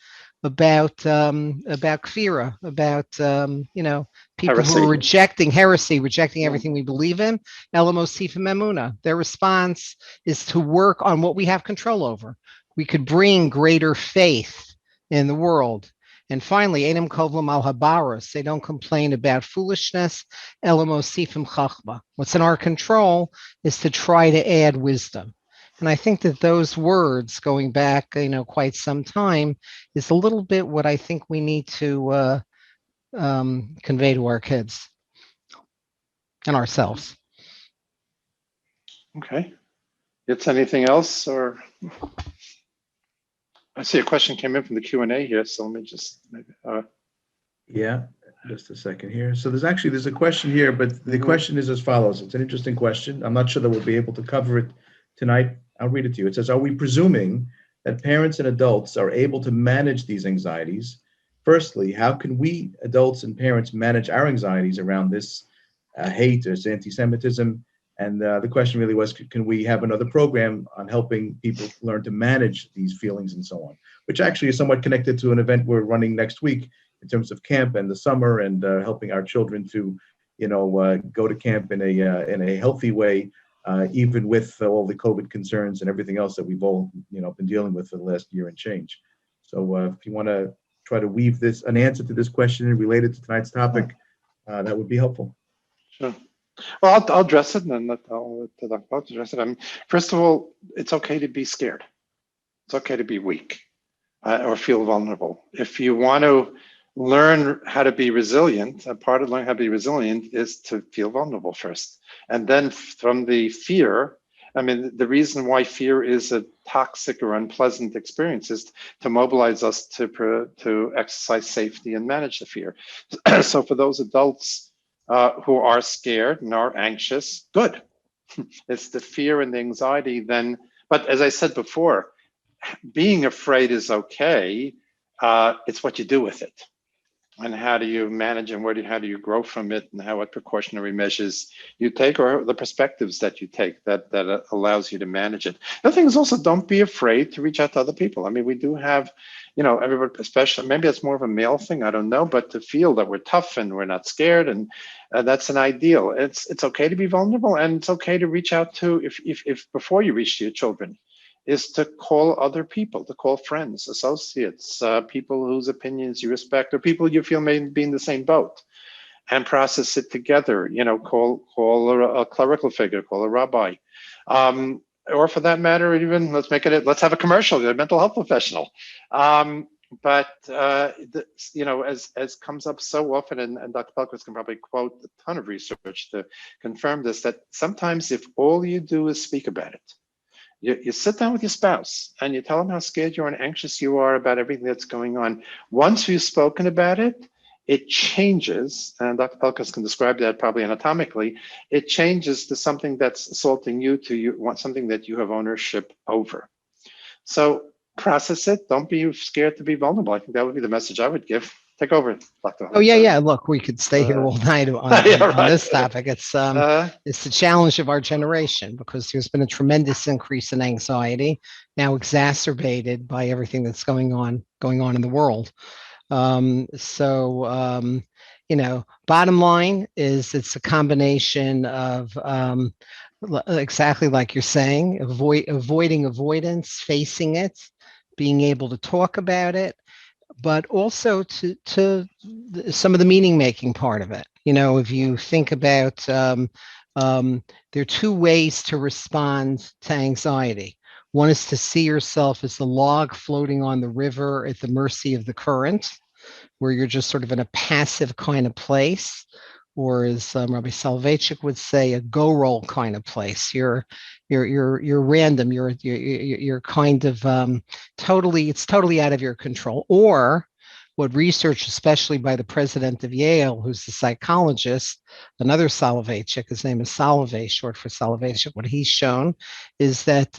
about kfira, about people Heresy. who are rejecting heresy, rejecting everything we believe in. Ella mosifin emuna. Their response is to work on what we have control over. We could bring greater faith in the world. And finally, Einam kovlim al habaros. They don't complain about foolishness. Ela mosifim chachma. What's in our control is to try to add wisdom. And I think that those words, going back, quite some time, is a little bit what I think we need to convey to our kids and ourselves. Okay. It's anything else, or? I see a question came in from the Q&A here, so let me just maybe. Yeah, just a second here. So there's a question here, but the question is as follows. It's an interesting question. I'm not sure that we'll be able to cover it tonight. I'll read it to you. It says, are we presuming that parents and adults are able to manage these anxieties? Firstly, how can we adults and parents manage our anxieties around this hate or anti-Semitism? And the question really was, can we have another program on helping people learn to manage these feelings and so on, which actually is somewhat connected to an event we're running next week in terms of camp and the summer and helping our children to, go to camp in a healthy way, even with all the COVID concerns and everything else that we've all, been dealing with for the last year and change. So if you want to try to weave an answer to this question related to tonight's topic, that would be helpful. Sure. Well, I'll address it, and then I'll address it. First of all, it's okay to be scared. It's okay to be weak or feel vulnerable. If you want to learn how to be resilient, a part of learning how to be resilient is to feel vulnerable first. And then from the fear, the reason why fear is a toxic or unpleasant experience is to mobilize us to exercise safety and manage the fear. So for those adults who are scared and are anxious, good. It's the fear and the anxiety then. But as I said before, being afraid is okay. It's what you do with it. And how do you manage and how do you grow from it, and what precautionary measures you take, or the perspectives that you take that allows you to manage it. The other thing is also, don't be afraid to reach out to other people. We do have, everybody, especially, maybe it's more of a male thing, I don't know, but to feel that we're tough and we're not scared, and that's an ideal. It's okay to be vulnerable, and it's okay to reach out to, if before you reach to your children, is to call other people, to call friends, associates, people whose opinions you respect, or people you feel may be in the same boat, and process it together. Call a clerical figure, call a rabbi, or for that matter, even let's have a commercial, a mental health professional. But as comes up so often, and Dr. Pelcovitz can probably quote a ton of research to confirm this, that sometimes if all you do is speak about it, you sit down with your spouse and you tell them how scared you are and anxious you are about everything that's going on. Once you've spoken about it, it changes, and Dr. Pelcovitz can describe that probably anatomically, it changes to something that's assaulting you, something that you have ownership over. So process it. Don't be scared to be vulnerable. I think that would be the message I would give. Take over, Dr. Oh yeah. Look, we could stay here all night on this topic. It's the challenge of our generation, because there's been a tremendous increase in anxiety, now exacerbated by everything that's going on in the world. Bottom line is, it's a combination of exactly like you're saying, avoiding avoidance, facing it, being able to talk about it, but also to some of the meaning making part of it. If you think about, there are two ways to respond to anxiety. One is to see yourself as the log floating on the river at the mercy of the current, where you're just sort of in a passive kind of place, or as Rabbi Soloveitchik would say, a go roll kind of place. You're random. You're kind of it's totally out of your control. Or what research, especially by the president of Yale, who's the psychologist, another Soloveitchik, his name is Solove, short for Soloveitchik, what he's shown is that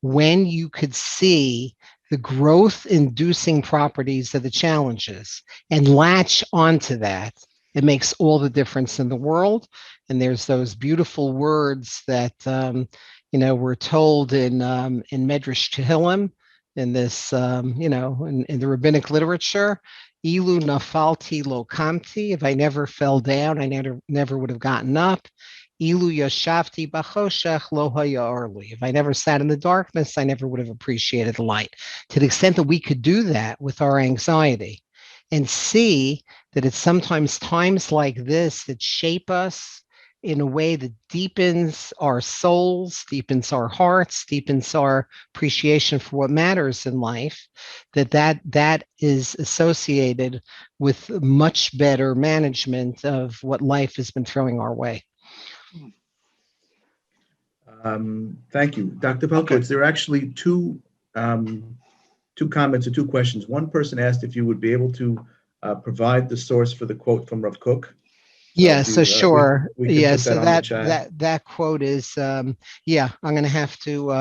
when you could see the growth-inducing properties of the challenges and latch onto that, it makes all the difference in the world. And there's those beautiful words that we're told in Medrash Tehillim, in this in the rabbinic literature. Ilu nafalti lo kamti. If I never fell down, I never would have gotten up. Ilu yashavti bachoshech lo haya orli. If I never sat in the darkness, I never would have appreciated the light. To the extent that we could do that with our anxiety and see that it's sometimes times like this that shape us in a way that deepens our souls, deepens our hearts, deepens our appreciation for what matters in life, that is associated with much better management of what life has been throwing our way. Thank you. Dr. Pelcovitz, there are actually two comments or two questions. One person asked if you would be able to provide the source for the quote from Rav Kook. Yeah, so sure. We can Yeah, put so on the chat. that quote is I'm gonna have to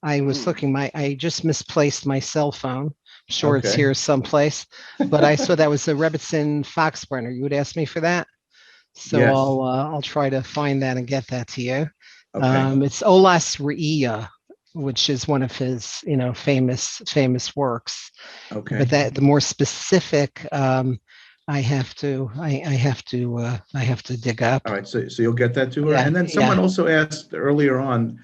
I was looking, I just misplaced my cell phone. I'm sure it's here someplace, but I saw that was a Rebbitzin Foxbrenner. You would ask me for that? So Yes. I'll try to find that and get that to you. Okay. It's Olas Re'iyah, which is one of his famous works. Okay. But that the more specific I have to dig up. All right, so you'll get that to her. Yeah, And then someone also asked earlier on,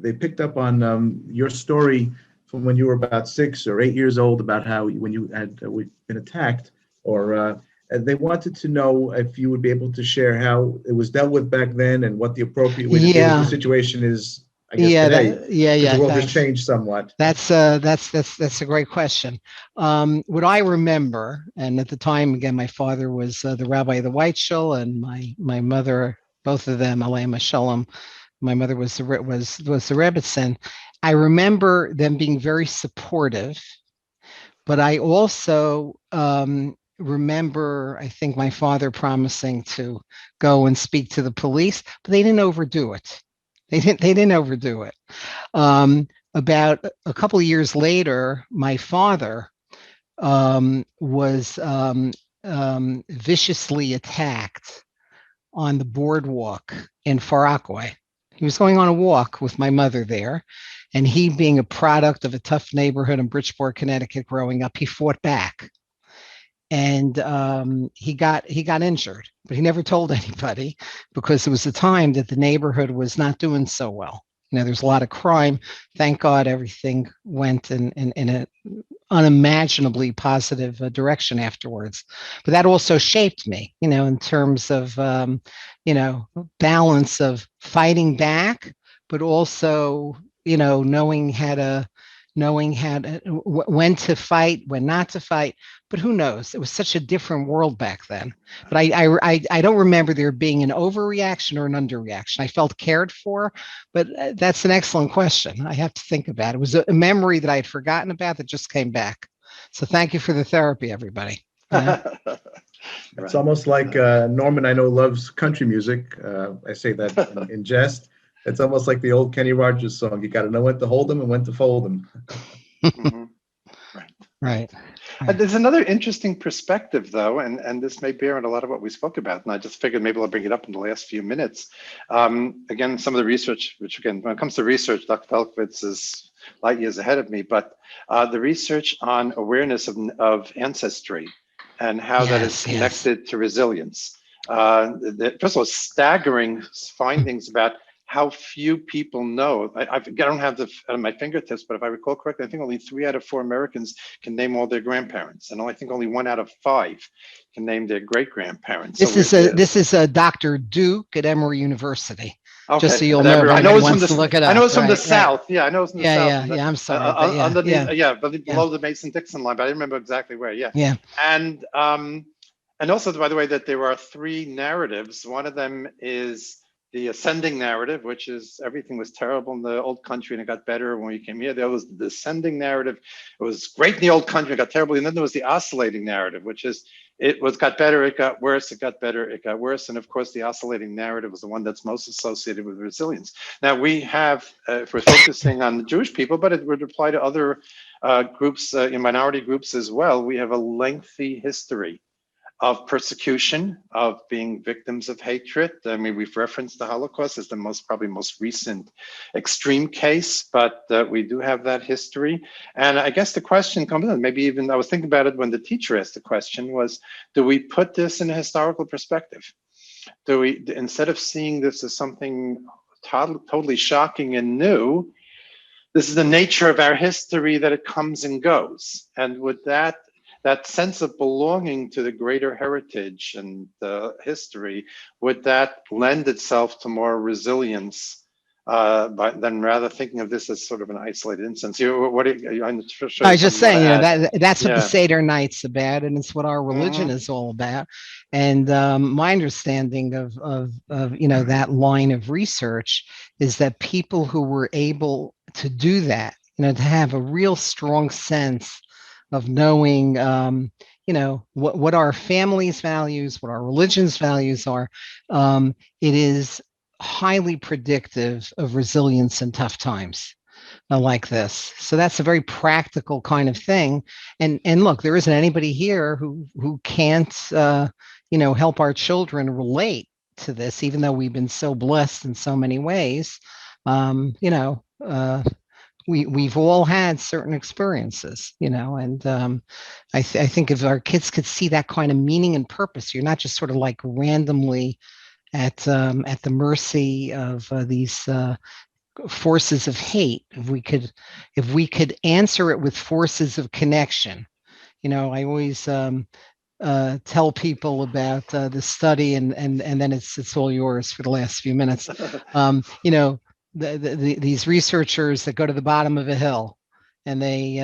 they picked up on your story from when you were about 6 or 8 years old about how when you had been attacked, or they wanted to know if you would be able to share how it was dealt with back then and what the appropriate way to deal with the situation is, I guess, today. The world has changed somewhat. That's a great question. What I remember, and at the time, again, my father was the rabbi of the White Shul, and my mother, both of them, Aleim Shalom, my mother was the Rebbitzin. I remember them being very supportive, but I also remember, I think, my father promising to go and speak to the police, but they didn't overdo it. They didn't overdo it. About a couple of years later, my father was viciously attacked on the boardwalk in Far Rockaway. He was going on a walk with my mother there, and he, being a product of a tough neighborhood in Bridgeport, Connecticut, growing up, he fought back. And he got injured, but he never told anybody because it was a time that the neighborhood was not doing so well. There's a lot of crime. Thank God everything went in an unimaginably positive direction afterwards. But that also shaped me, in terms of, balance of fighting back, but also, knowing when to fight, when not to fight. But who knows? It was such a different world back then. But I don't remember there being an overreaction or an underreaction. I felt cared for, but that's an excellent question. I have to think about it. It was a memory that I had forgotten about that just came back. So thank you for the therapy, everybody. It's almost like Norman, I know, loves country music. I say that in jest. It's almost like the old Kenny Rogers song. You got to know when to hold them and when to fold them. Mm-hmm. Right. There's another interesting perspective, though, and this may bear on a lot of what we spoke about. And I just figured maybe I'll bring it up in the last few minutes. Again, some of the research, which again, when it comes to research, Dr. Pelcovitz is light years ahead of me, but the research on awareness of ancestry and how that is connected to resilience. First of all, staggering findings about how few people know. I don't have the on my fingertips, but if I recall correctly, I think only 3 out of 4 Americans can name all their grandparents, and I think only 1 out of 5 can name their great grandparents. This is a Dr. Duke at Emory University. Okay. Just so you'll know, I know it's from to look it up. I know it's from the South. Yeah, I know it's from the South. Yeah. I'm sorry. Below the Mason-Dixon line, but I didn't remember exactly where. Yeah. And also, by the way, that there are 3 narratives. One of them is the ascending narrative, which is everything was terrible in the old country and it got better when we came here. There was the descending narrative. It was great in the old country, it got terrible. And then there was the oscillating narrative, which is got better, it got worse, it got better, it got worse. And of course, the oscillating narrative is the one that's most associated with resilience. Now we have, if we're focusing on the Jewish people, but it would apply to other groups, in minority groups as well, we have a lengthy history of persecution, of being victims of hatred. I mean, we've referenced the Holocaust as the probably most recent extreme case, but we do have that history. And I guess the question comes in, maybe even I was thinking about it when the teacher asked the question was, do we put this in a historical perspective? Do we, instead of seeing this as something totally shocking and new, this is the nature of our history that it comes and goes. And would that sense of belonging to the greater heritage and history, would that lend itself to more resilience than rather thinking of this as sort of an isolated instance? I'm sure I was just saying, that's what the Yeah. Seder night's about, and it's what our religion is all about. And my understanding of that line of research is that people who were able to do that, to have a real strong sense of knowing, what our family's values, what our religion's values are, it is highly predictive of resilience in tough times like this. So that's a very practical kind of thing. And look, there isn't anybody here who can't, help our children relate to this, even though we've been so blessed in so many ways. We've all had certain experiences, and I think if our kids could see that kind of meaning and purpose, you're not just sort of like randomly at the mercy of these forces of hate. If we could answer it with forces of connection, I always tell people about the study, and then it's all yours for the last few minutes. These researchers that go to the bottom of a hill and they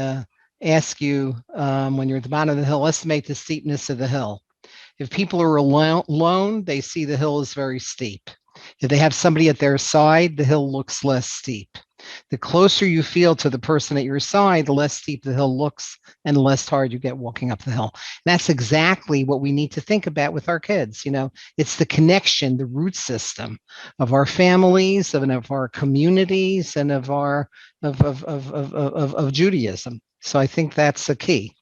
ask you, when you're at the bottom of the hill, estimate the steepness of the hill. If people are alone, they see the hill is very steep. If they have somebody at their side, the hill looks less steep. The closer you feel to the person at your side, the less steep the hill looks and the less tired you get walking up the hill. And that's exactly what we need to think about with our kids. It's the connection, the root system of our families, of our communities, and of our of Judaism. So I think that's the key.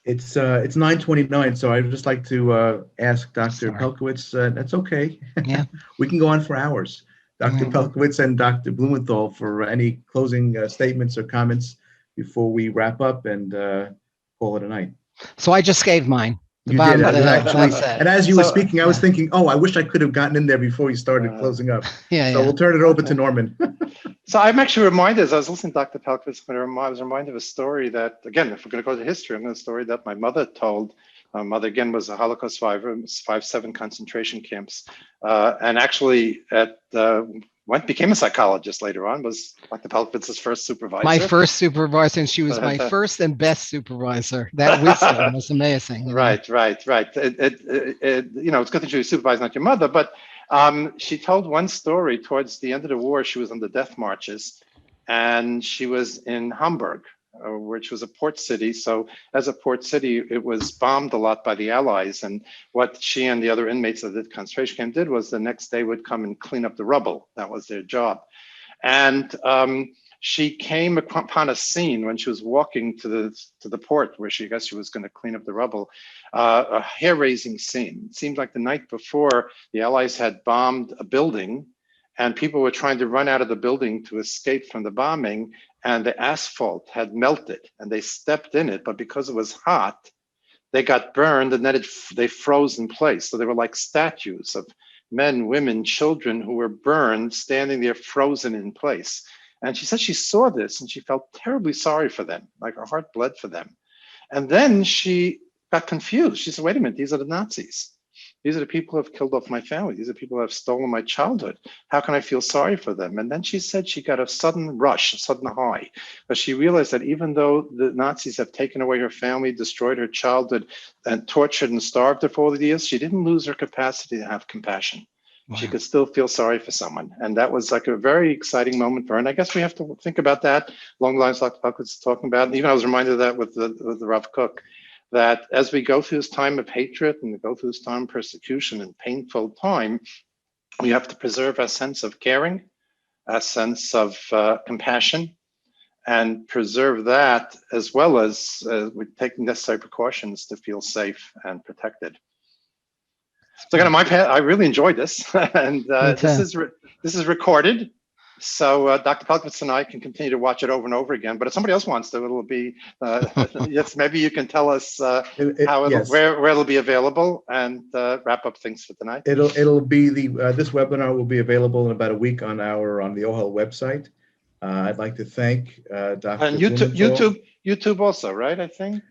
It's 9:29, so I'd just like to ask Dr. Sorry. Pelcovitz. That's okay. Yeah. We can go on for hours. Dr. Pelcovitz and Dr. Blumenthal, for any closing statements or comments before we wrap up and call it a night. So I just gave mine. You did, actually. And as you were speaking, I was thinking, I wish I could have gotten in there before you started closing up. We'll turn it over to Norman. So I'm actually reminded, as I was listening to Dr. Pelcovitz, I was reminded of a story that, again, if we're going to go to history, I'm going to story that my mother told. My mother, again, was a Holocaust survivor, 5-7 concentration camps, and actually became a psychologist later on, was Dr. Pelcovitz's first supervisor. My first supervisor, and she was my first and best supervisor. That wisdom was amazing. Right. It's good that you supervise, not your mother, but she told one story towards the end of the war. She was on the death marches, and she was in Hamburg, which was a port city. So as a port city, it was bombed a lot by the Allies. And what she and the other inmates of the concentration camp did was the next day would come and clean up the rubble. That was their job. And she came upon a scene when she was walking to the port where she was going to clean up the rubble, a hair-raising scene. It seemed like the night before the Allies had bombed a building and people were trying to run out of the building to escape from the bombing, and the asphalt had melted and they stepped in it, but because it was hot, they got burned, and then they froze in place. So they were like statues of men, women, children who were burned, standing there frozen in place. And she said she saw this and she felt terribly sorry for them, like her heart bled for them. And then she got confused. She said, wait a minute, these are the Nazis. These are the people who have killed off my family. These are people who have stolen my childhood. How can I feel sorry for them? And then she said she got a sudden rush, a sudden high, but she realized that even though the Nazis have taken away her family, destroyed her childhood, and tortured and starved her for all the years, she didn't lose her capacity to have compassion. she Wow. could still feel sorry for someone. And that was like a very exciting moment for her. And I guess we have to think about that along the lines like Pelcovitz was talking about. And even I was reminded of that with the Rav Kook, that as we go through this time of hatred and we go through this time of persecution and painful time, we have to preserve our sense of caring, a sense of compassion, and preserve that as well as we take necessary precautions to feel safe and protected. So again, on my part, I really enjoyed this, and this is recorded, so Dr. Pelcovitz and I can continue to watch it over and over again. But if somebody else wants to, it'll be yes. Maybe you can tell us where it'll be available and wrap up things for tonight. It'll be this webinar will be available in about a week on the Ohel website. I'd like to thank Dr. And Blumenthal. YouTube also, right? I think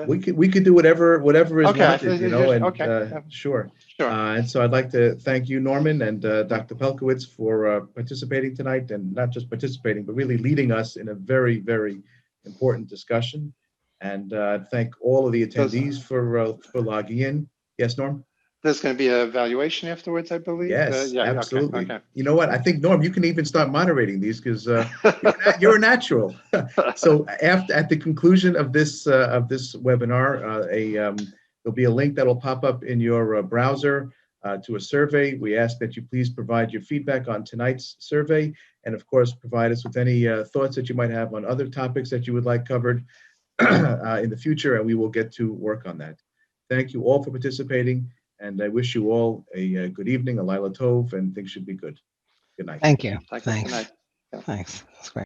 we could do whatever is wanted, and sure. Sure. And so I'd like to thank you, Norman, and Dr. Pelcovitz for participating tonight, and not just participating, but really leading us in a very, very important discussion. And thank all of the attendees for logging in. Yes, Norm? There's going to be an evaluation afterwards, I believe. Yes, absolutely. Okay. You know what? I think, Norm, you can even start moderating these because you're a natural. So at the conclusion of this webinar, there'll be a link that will pop up in your browser to a survey. We ask that you please provide your feedback on tonight's survey, and of course, provide us with any thoughts that you might have on other topics that you would like covered in the future, and we will get to work on that. Thank you all for participating, and I wish you all a good evening, a Laila Tov, and things should be good. Good night. Thank you. Thanks. Thanks. Good night. Yeah. Thanks. That's great.